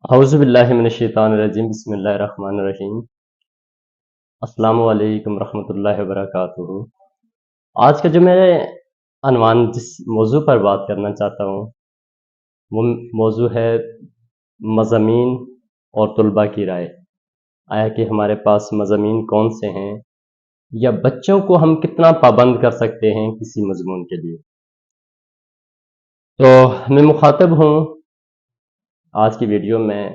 اعوذ باللہ من الشیطان الرجیم بسم اللہ الرحمن الرحیم۔ السلام علیکم ورحمۃ اللہ وبرکاتہ۔ آج کا جو میں عنوان جس موضوع پر بات کرنا چاہتا ہوں وہ موضوع ہے مضامین اور طلباء کی رائے۔ آیا کہ ہمارے پاس مضامین کون سے ہیں یا بچوں کو ہم کتنا پابند کر سکتے ہیں کسی مضمون کے لیے۔ تو میں مخاطب ہوں آج کی ویڈیو میں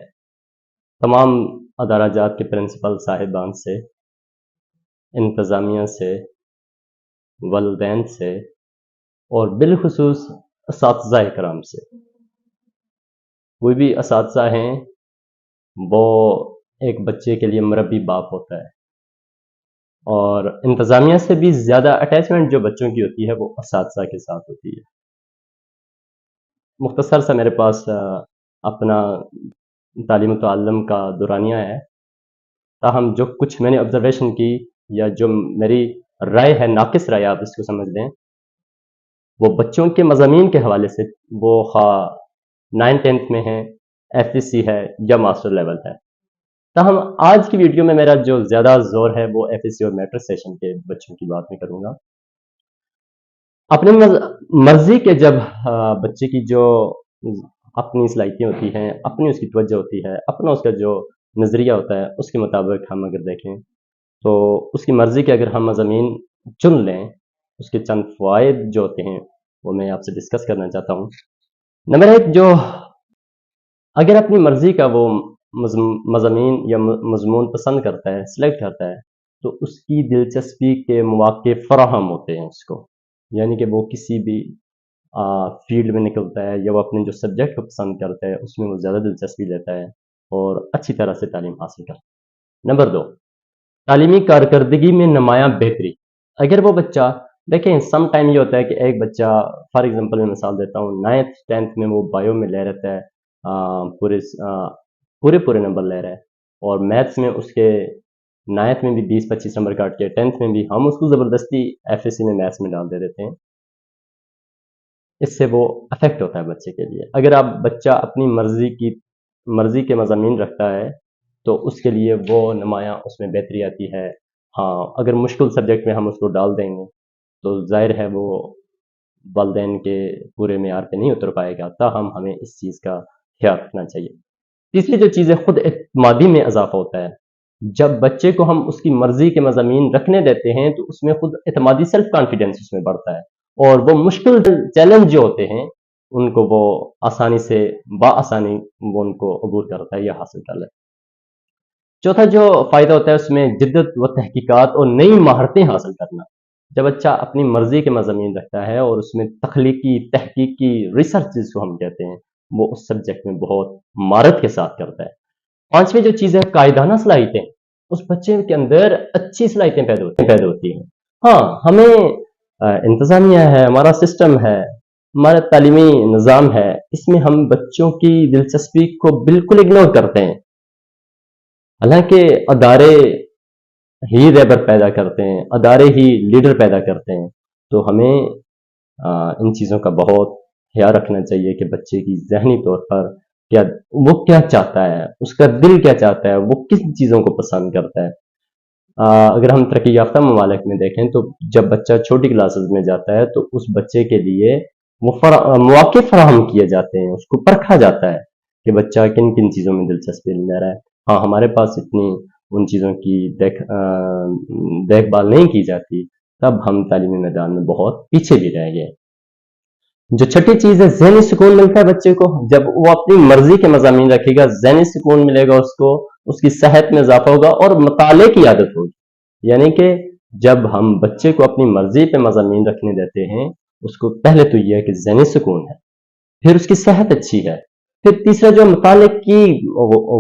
تمام ادارہ جات کے پرنسپل صاحبان سے، انتظامیہ سے، والدین سے اور بالخصوص اساتذہ کرام سے۔ کوئی بھی اساتذہ ہیں وہ ایک بچے کے لیے مربی باپ ہوتا ہے، اور انتظامیہ سے بھی زیادہ اٹیچمنٹ جو بچوں کی ہوتی ہے وہ اساتذہ کے ساتھ ہوتی ہے۔ مختصر سا میرے پاس اپنا تعلیم و تعلم کا دورانیہ ہے، تاہم جو کچھ میں نے آبزرویشن کی یا جو میری رائے ہے، ناقص رائے آپ اس کو سمجھ لیں، وہ بچوں کے مضامین کے حوالے سے، وہ خواہ 9th-10th میں ہیں، FSC ہے یا ماسٹر لیول ہے۔ تاہم آج کی ویڈیو میں میرا جو زیادہ زور ہے وہ FSC اور میٹرک سیشن کے بچوں کی بات میں کروں گا۔ اپنی مرضی کے جب بچے کی جو اپنی صلاحیتیں ہوتی ہیں، اپنی اس کی توجہ ہوتی ہے، اپنا اس کا جو نظریہ ہوتا ہے، اس کے مطابق ہم اگر دیکھیں تو اس کی مرضی کے اگر ہم مضامین چن لیں، اس کے چند فوائد جو ہوتے ہیں وہ میں آپ سے ڈسکس کرنا چاہتا ہوں۔ نمبر 1، جو اگر اپنی مرضی کا وہ مضامین یا مضمون پسند کرتا ہے، سلیکٹ کرتا ہے، تو اس کی دلچسپی کے مواقع فراہم ہوتے ہیں اس کو، یعنی کہ وہ کسی بھی فیلڈ میں نکلتا ہے یا وہ اپنے جو سبجیکٹ کو پسند کرتا ہے اس میں وہ زیادہ دلچسپی لیتا ہے اور اچھی طرح سے تعلیم حاصل کرتا ہے۔ نمبر 2، تعلیمی کارکردگی میں نمایاں بہتری۔ اگر وہ بچہ، دیکھیں سم ٹائم یہ ہوتا ہے کہ ایک بچہ، فار ایگزامپل میں مثال دیتا ہوں، 9th-10th میں وہ بایو میں لے رہتا ہے، پورے نمبر لے رہا ہے، اور میتھس میں اس کے 9th میں بھی 20-25 نمبر کاٹ کے 10th میں بھی ہم اس کو زبردستی FSC میں میتھس میں ڈال دے دیتے ہیں۔ اس سے وہ افیکٹ ہوتا ہے بچے کے لیے۔ اگر آپ بچہ اپنی مرضی کے مضامین رکھتا ہے تو اس کے لیے وہ نمایاں اس میں بہتری آتی ہے۔ ہاں، اگر مشکل سبجیکٹ میں ہم اس کو ڈال دیں گے تو ظاہر ہے وہ والدین کے پورے معیار پہ نہیں اتر پائے گا، تاہم ہمیں اس چیز کا خیال رکھنا چاہیے۔ تیسری جو چیز ہے، خود اعتمادی میں اضافہ ہوتا ہے۔ جب بچے کو ہم اس کی مرضی کے مضامین رکھنے دیتے ہیں تو اس میں خود اعتمادی، سیلف کانفیڈنس اس میں بڑھتا ہے، اور وہ مشکل چیلنج جو ہوتے ہیں ان کو وہ آسانی سے بآسانی وہ ان کو عبور کرتا ہے یا حاصل کر لیتا ہے۔ چوتھا جو فائدہ ہوتا ہے اس میں جدت و تحقیقات اور نئی مہارتیں حاصل کرنا۔ جب بچہ اپنی مرضی کے مضامین رکھتا ہے اور اس میں تخلیقی، تحقیقی، ریسرچ جس کو ہم کہتے ہیں، وہ اس سبجیکٹ میں بہت مہارت کے ساتھ کرتا ہے۔ پانچویں جو چیز ہے، قائدانہ صلاحیتیں۔ اس بچے کے اندر اچھی صلاحیتیں پیدا ہوتی ہیں۔ ہاں، ہمیں انتظامیہ ہے، ہمارا سسٹم ہے، ہمارا تعلیمی نظام ہے، اس میں ہم بچوں کی دلچسپی کو بالکل اگنور کرتے ہیں، حالانکہ ادارے ہی رہبر پیدا کرتے ہیں، ادارے ہی لیڈر پیدا کرتے ہیں۔ تو ہمیں ان چیزوں کا بہت خیال رکھنا چاہیے کہ بچے کی ذہنی طور پر وہ کیا چاہتا ہے، اس کا دل کیا چاہتا ہے، وہ کس چیزوں کو پسند کرتا ہے۔ اگر ہم ترقی یافتہ ممالک میں دیکھیں تو جب بچہ چھوٹی کلاسز میں جاتا ہے تو اس بچے کے لیے وہ مواقع فراہم کیے جاتے ہیں، اس کو پرکھا جاتا ہے کہ بچہ کن کن چیزوں میں دلچسپی لے رہا ہے۔ ہاں، ہمارے پاس اتنی ان چیزوں کی دیکھ بھال نہیں کی جاتی، تب ہم تعلیمی میدان میں بہت پیچھے بھی رہ گئے۔ جو چھٹی چیز ہے، ذہنی سکون ملتا ہے بچے کو۔ جب وہ اپنی مرضی کے مضامین رکھے گا، ذہنی سکون ملے گا اس کو، اس کی صحت میں اضافہ ہوگا اور مطالعے کی عادت ہوگی۔ یعنی کہ جب ہم بچے کو اپنی مرضی پہ مضامین رکھنے دیتے ہیں، اس کو پہلے تو یہ ہے کہ ذہنی سکون ہے، پھر اس کی صحت اچھی ہے، پھر تیسرا جو مطالعے کی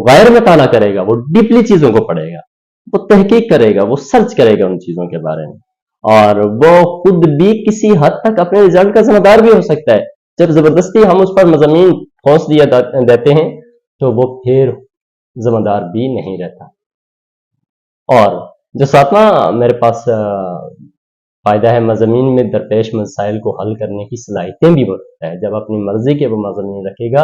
غیر مطالعہ کرے گا، وہ ڈیپلی چیزوں کو پڑھے گا، وہ تحقیق کرے گا، وہ سرچ کرے گا ان چیزوں کے بارے میں، اور وہ خود بھی کسی حد تک اپنے رزلٹ کا ذمہ دار بھی ہو سکتا ہے۔ جب زبردستی ہم اس پر مضامین ٹھونس دیتے ہیں تو وہ پھر ذمہ دار بھی نہیں رہتا۔ اور جو ساتواں میرے پاس فائدہ ہے، مضامین میں درپیش مسائل کو حل کرنے کی صلاحیتیں بھی بڑھتا ہے۔ جب اپنی مرضی کے وہ مضامین رکھے گا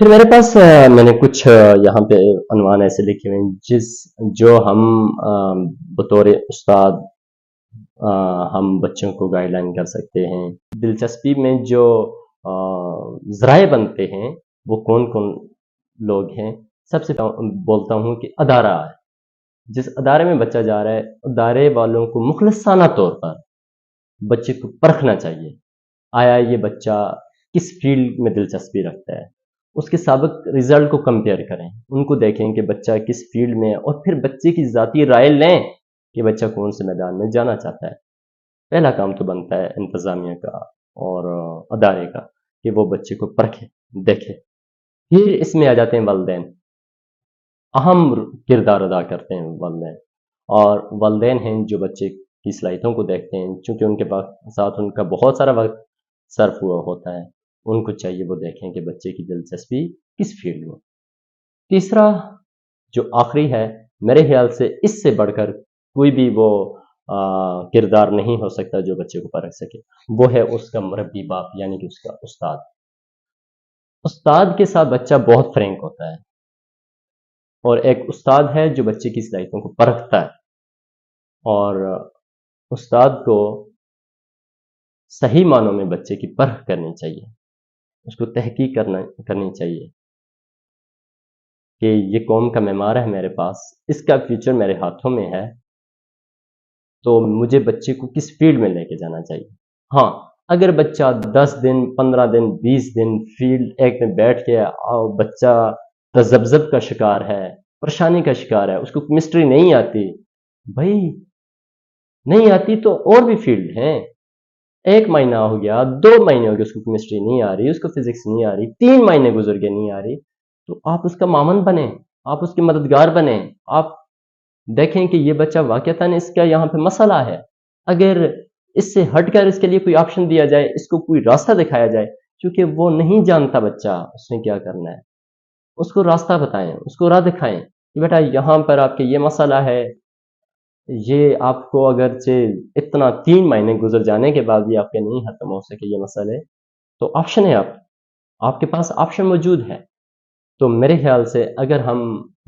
پھر میرے پاس میں نے کچھ یہاں پہ عنوان ایسے لکھے ہوئے ہیں جو ہم بطور استاد ہم بچوں کو گائیڈ لائن کر سکتے ہیں. دلچسپی میں جو ذرائع بنتے ہیں وہ کون کون لوگ ہیں. سب سے بولتا ہوں کہ ادارہ ہے. جس ادارے میں بچہ جا رہا ہے ادارے والوں کو مخلصانہ طور پر بچے کو پرکھنا چاہیے. آیا یہ بچہ کس فیلڈ میں دلچسپی رکھتا ہے، اس کے سابق رزلٹ کو کمپیئر کریں، ان کو دیکھیں کہ بچہ کس فیلڈ میں، اور پھر بچے کی ذاتی رائے لیں کہ بچہ کون سے میدان میں جانا چاہتا ہے. پہلا کام تو بنتا ہے انتظامیہ کا اور ادارے کا کہ وہ بچے کو پرکھے دیکھے. پھر اس میں آ جاتے ہیں والدین. اہم کردار ادا کرتے ہیں والدین، اور والدین ہیں جو بچے کی صلاحیتوں کو دیکھتے ہیں. چونکہ ان کے پاس ساتھ ان کا بہت سارا وقت صرف ہوا ہوتا ہے، ان کو چاہیے وہ دیکھیں کہ بچے کی دلچسپی کس فیلڈ میں. تیسرا جو آخری ہے، میرے خیال سے اس سے بڑھ کر کوئی بھی وہ کردار نہیں ہو سکتا جو بچے کو پرکھ سکے، وہ ہے اس کا مربی باپ، یعنی کہ اس کا استاد. استاد کے ساتھ بچہ بہت فرینک ہوتا ہے، اور ایک استاد ہے جو بچے کی صلاحیتوں کو پرکھتا ہے. اور استاد کو صحیح معنوں میں بچے کی پرکھ کرنی چاہیے، اس کو تحقیق کرنی چاہیے کہ یہ قوم کا معمار ہے میرے پاس، اس کا فیوچر میرے ہاتھوں میں ہے، تو مجھے بچے کو کس فیلڈ میں لے کے جانا چاہیے. ہاں، اگر بچہ 10 دن 15 دن 20 دن فیلڈ ایک میں بیٹھ کے اور بچہ تذبذب کا شکار ہے، پریشانی کا شکار ہے، اس کو کیمسٹری نہیں آتی، بھائی نہیں آتی تو اور بھی فیلڈ ہیں. 1 مہینہ ہو گیا، 2 مہینے ہو گئے اس کو کیمسٹری نہیں آ رہی، اس کو فزکس نہیں آ رہی، 3 مہینے گزر گئے نہیں آ رہی، تو آپ اس کا معاون بنیں، آپ اس کے مددگار بنیں. آپ دیکھیں کہ یہ بچہ واقعتاً اس کا یہاں پہ مسئلہ ہے. اگر اس سے ہٹ کر اس کے لیے کوئی آپشن دیا جائے، اس کو کوئی راستہ دکھایا جائے، کیونکہ وہ نہیں جانتا بچہ اس نے کیا کرنا ہے، اس کو راستہ بتائیں، اس کو راہ دکھائیں کہ بیٹا یہاں پر آپ کے یہ مسئلہ ہے، یہ آپ کو اگرچہ اتنا 3 مہینے گزر جانے کے بعد بھی آپ کے نہیں ختم ہو سکے یہ مسئلے، تو آپشن ہے، آپ کے پاس آپشن موجود ہے. تو میرے خیال سے اگر ہم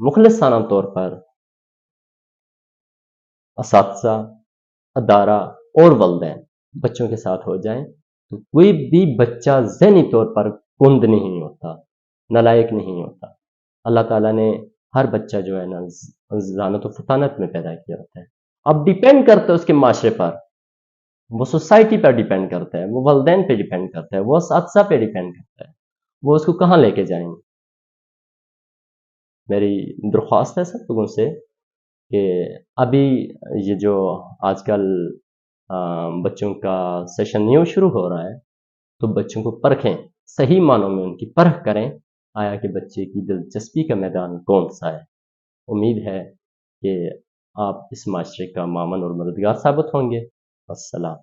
مخلصانہ طور پر اساتذہ، ادارہ اور والدین بچوں کے ساتھ ہو جائیں تو کوئی بھی بچہ ذہنی طور پر کند نہیں ہوتا، نالائق نہیں ہوتا. اللہ تعالیٰ نے ہر بچہ جو ہے نا ذہانت و فطانت میں پیدا کیا ہوتا ہے. اب ڈیپینڈ کرتا ہے اس کے معاشرے پر، وہ سوسائٹی پر ڈیپینڈ کرتا ہے، وہ والدین پہ ڈیپینڈ کرتا ہے، وہ اساتذہ پہ ڈیپینڈ کرتا ہے، وہ اس کو کہاں لے کے جائیں گے. میری درخواست ہے سب لوگوں سے کہ ابھی یہ جو آج کل بچوں کا سیشن نیو شروع ہو رہا ہے، تو بچوں کو پرکھیں، صحیح معنوں میں ان کی پرکھ کریں، آیا کہ بچے کی دلچسپی کا میدان کون سا ہے. امید ہے کہ آپ اس معاشرے کا معاون اور مددگار ثابت ہوں گے. السلام.